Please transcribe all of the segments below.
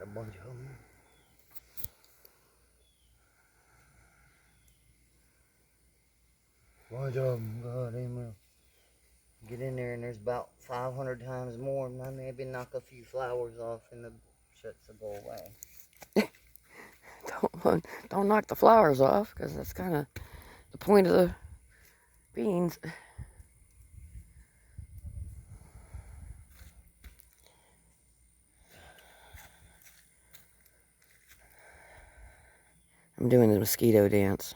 got a bunch of them. Bunch of them, God amen. Get in there and there's about 500 times more. And I maybe knock a few flowers off and the shits will go away. Don't knock the flowers off, because that's kind of the point of the beans. I'm doing the mosquito dance.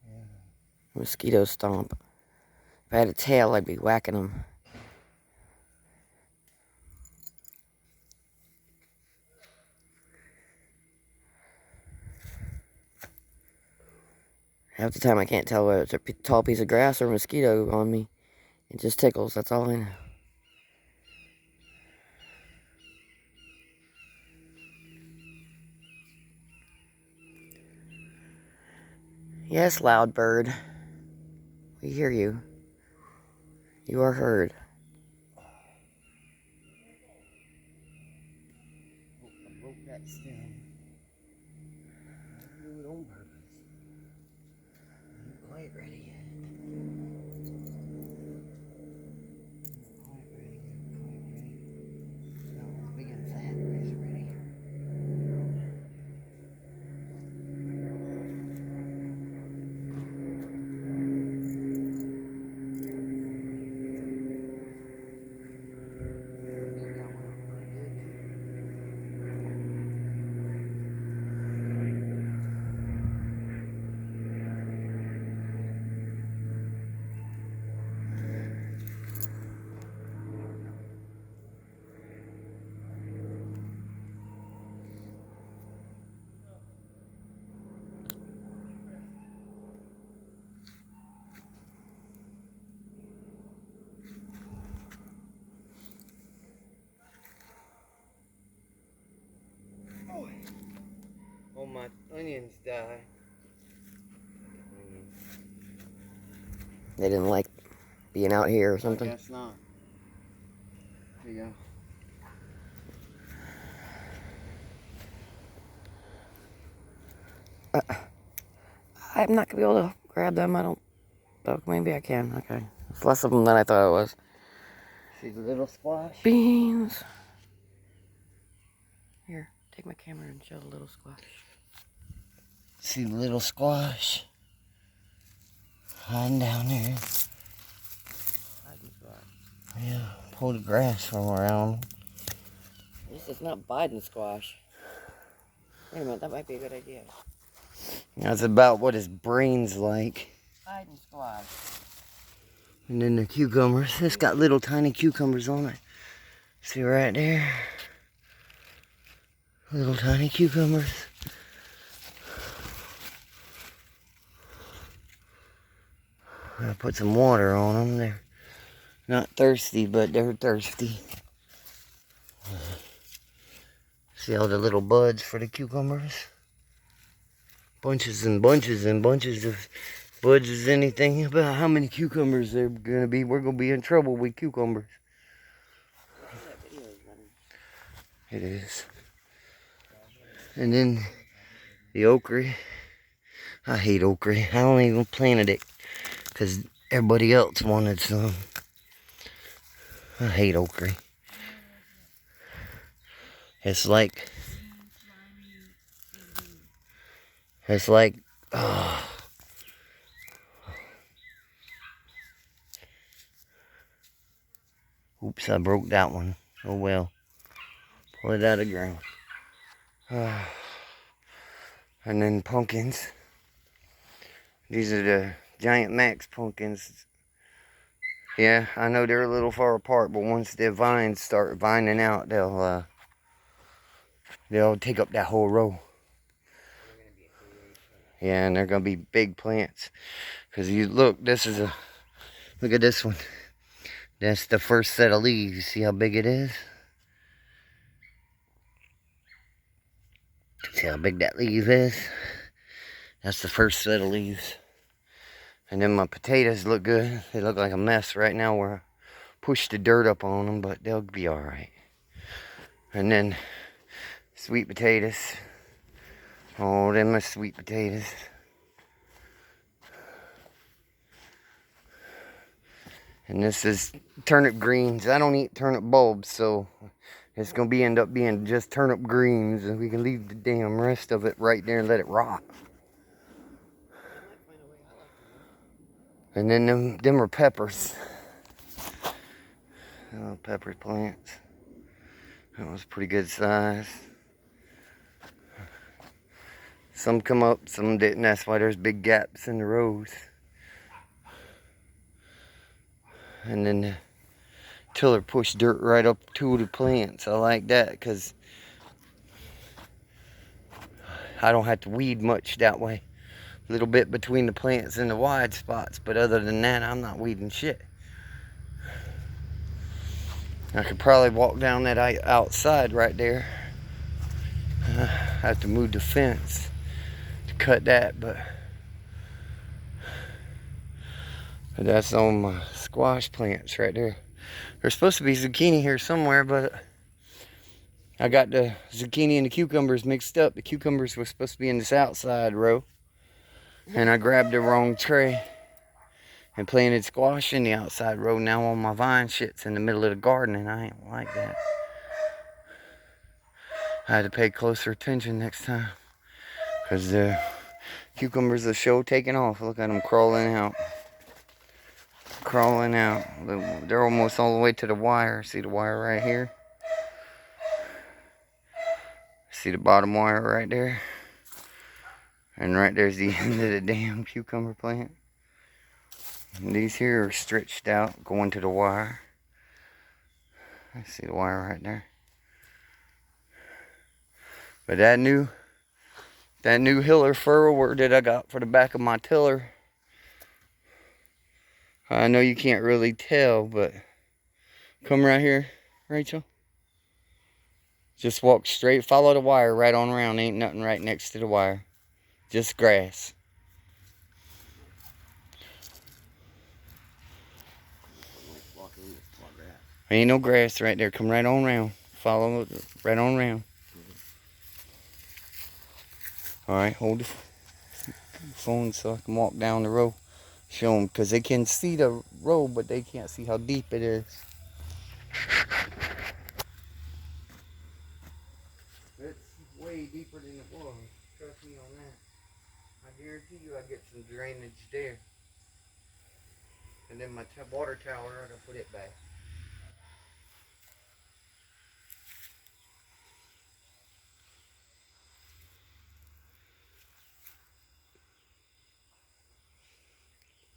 Yeah. Mosquito stomp. If I had a tail, I'd be whacking them. Half the time I can't tell whether it's a tall piece of grass or a mosquito on me. It just tickles, that's all I know. Yes, loud bird. We hear you. You are heard. I broke that stem. I didn't do it on purpose. I ain't quite ready yet. Quite ready yet. Quite ready. Not as big and fat, but it's ready. Got one up pretty good too. Oh, my onions die. They didn't like being out here or something? I guess not. There you go. I'm not going to be able to grab them, I don't... Oh, maybe I can, okay. It's less of them than I thought it was. see the little squash? Beans. Here, take my camera and show the little squash. See the little squash? Hiding down there. Biden squash. Yeah, pull the grass from around. This is not Biden squash. Wait a minute, that might be a good idea. That's about what his brain's like. Biden squash. And then the cucumbers. It's got little tiny cucumbers on it. See right there? Little tiny cucumbers. I put some water on them. They're not thirsty, but they're thirsty. See all the little buds for the cucumbers? Bunches and bunches and bunches of buds is anything about how many cucumbers there are going to be. We're going to be in trouble with cucumbers. It is. And then the okra. I hate okra. I don't even planted it because everybody else wanted some. I hate okra. It's like, oh. Oops, I broke that one. Oh well. Pull it out of the ground. And then pumpkins. These are the Giant Max pumpkins. Yeah, I know they're a little far apart, but once the vines start vining out, they'll take up that whole row. Yeah, and they're gonna be big plants. Cause you look at this one. That's the first set of leaves. You see how big it is? See how big that leaf is? That's the first set of leaves. And then my potatoes look good. They look like a mess right now where I pushed the dirt up on them, but they'll be alright. And then sweet potatoes. Oh, them are sweet potatoes. And this is turnip greens. I don't eat turnip bulbs, so it's gonna end up being just turnip greens, and we can leave the damn rest of it right there and let it rot. And then them are peppers. Oh, pepper plants. That was pretty good size. Some come up, some didn't. That's why there's big gaps in the rows. And then the tiller pushed dirt right up to the plants. I like that because I don't have to weed much that way. A little bit between the plants and the wide spots, but other than that, I'm not weeding shit. I could probably walk down that outside right there. I have to move the fence to cut that, but that's on my squash plants right there. There's supposed to be zucchini here somewhere, but I got the zucchini and the cucumbers mixed up. The cucumbers were supposed to be in this outside row, and I grabbed the wrong tray and planted squash in the outside row. Now all my vine shit's in the middle of the garden, and I ain't like that. I had to pay closer attention next time, because the cucumbers are show taking off. Look at them crawling out. Crawling out. They're almost all the way to the wire. See the wire right here? See the bottom wire right there? And right there's the end of the damn cucumber plant. And these here are stretched out, going to the wire. I see the wire right there. But that new Hiller furrower that I got for the back of my tiller, I know you can't really tell, but come right here, Rachel. Just walk straight, follow the wire right on around. Ain't nothing right next to the wire. Just grass. Ain't no grass right there. Come right on around. Follow it right on around. Alright, hold the phone so I can walk down the row. Show them, because they can see the road, but they can't see how deep it is. It's way deeper than it was. Trust me on that. I guarantee you I get some drainage there. And then my water tower, I gotta put it back.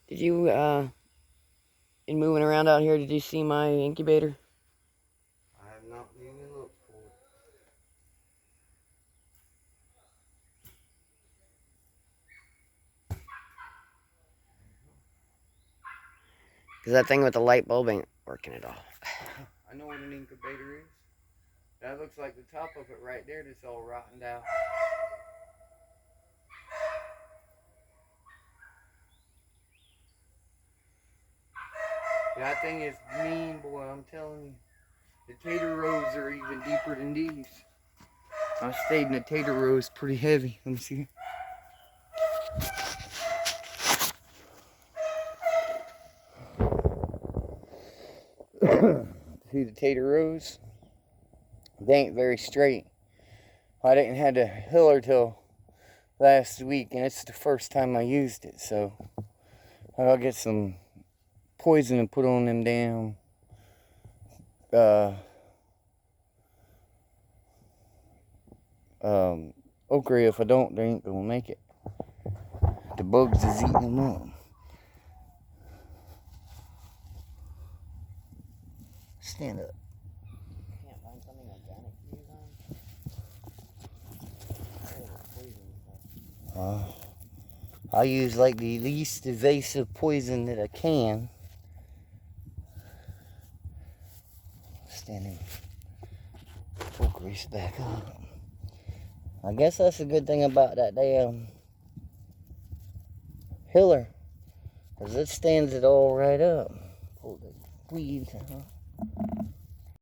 Did you, in moving around out here, did you see my incubator? I have not even looked for it. Because that thing with the light bulb ain't working at all. I know what an incubator is. That looks like the top of it right there that's all rotten out. That thing is mean, boy, I'm telling you. The tater rows are even deeper than these. I stayed in the tater rows pretty heavy. Let me see. See the tater rows? They ain't very straight. I didn't have the Hiller till last week, and it's the first time I used it, so I'll get some poison and put on them damn okra. If I don't, they ain't gonna make it. The bugs is eating them up. Stand up. Can't find something organic to use on? I use like the least invasive poison that I can. Standing full grease back up. I guess that's a good thing about that damn Hiller, because it stands it all right up. Pull the weeds out.